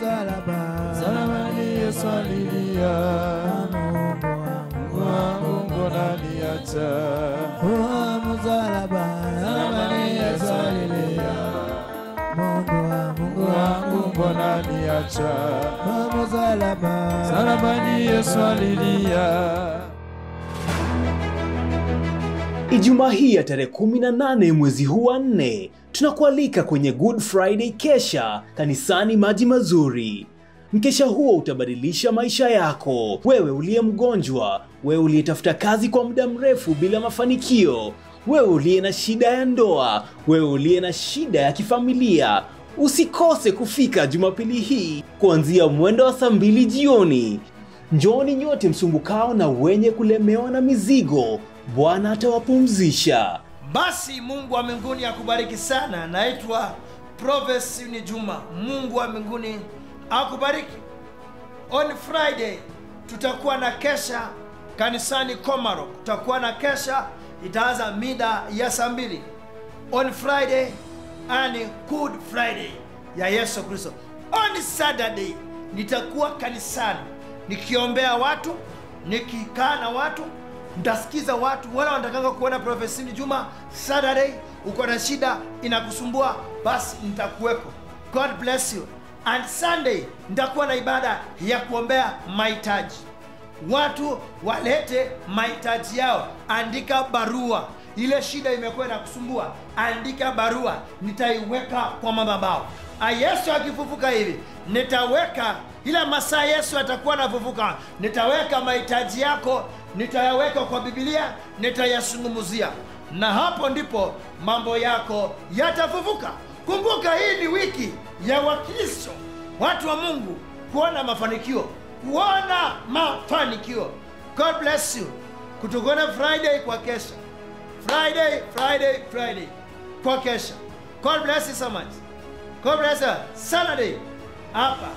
Msalabani Yesu alilia, Mungu wangu mbona niacha? Msalabani Yesu alilia, Mungu wangu mbona niacha? Msalabani Yesu alilia. Ijumaa hii ya tarehe 18 mwezi huu wa 4, tunakualika kwenye Good Friday kesha kanisani Maji Mazuri. Mkesha huo utabadilisha maisha yako. Wewe uliye mgonjwa, wewe uliyetafuta kazi kwa muda mrefu bila mafanikio, wewe uliye na shida ya ndoa, wewe uliye na shida ya kifamilia, usikose kufika Jumapili hii kuanzia mwendo wa saa 2 jioni. Njooni nyote msumbukao na wenye kulemewa na mizigo, Bwana atawapumzisha. Basi Mungu wa mbinguni akubariki sana. Naitwa Prophet ni Juma. Mungu wa mbinguni akubariki. On Friday tutakuwa na kesha kanisani Komarok. Tutakuwa na kesha, itaanza mida ya saa 2. On Friday ani Good Friday ya Yesu Kristo. On Saturday nitakuwa kanisani nikiombea watu, nikikaa na watu, mtasikiza watu wala wanataka kuona Prophet ni Juma. Saturday uko na shida inakusumbua, basi nitakuwepo. God bless you. And Sunday nitakuwa na ibada ya kuombea mahitaji. Watu walete mahitaji yao, andika barua. Ile shida imekuwa inakusumbua, andika barua, nitaiweka kwa madhabahu. Yesu akifufuka hivi, nitaweka ila masaa Yesu atakuwa anafufuka, nitaweka mahitaji yako, nitayaweka kwa Biblia, nitayasungumuzia, na hapo ndipo mambo yako yatafufuka. Kumbuka hii ni wiki ya Wakristo, watu wa Mungu, kuona mafanikio, kuona mafanikio. God bless you. Kutukona Friday kwa kesha. Friday kwa kesha. God bless you so much. God bless you. Saturday hapa.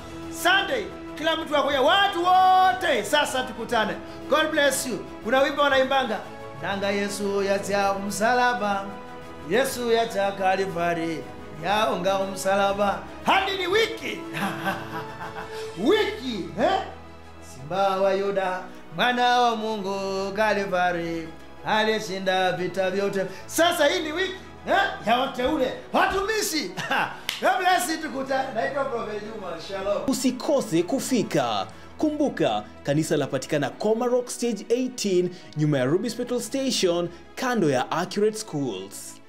Sunday kila mtu akoya, watu wote sasa tukutane. God bless you. Kuna wimbo wanaimbanga, nanga Yesu yacha msalaba, Yesu yacha Kalvari, yaonga msalaba. Hadi ni wiki wiki Simba wa Yuda, mwana wa Mungu Kalvari, alishinda vita vyote. Sasa hii ni wiki ya wateule, watumishi. God bless you, tukutane. Naitwa Prophet Juma. Shalom. Usikose kufika. Kumbuka, kanisa lapatikana Komarok Stage 18, nyuma ya Ruby's Petrol Station, kando ya Accurate Schools.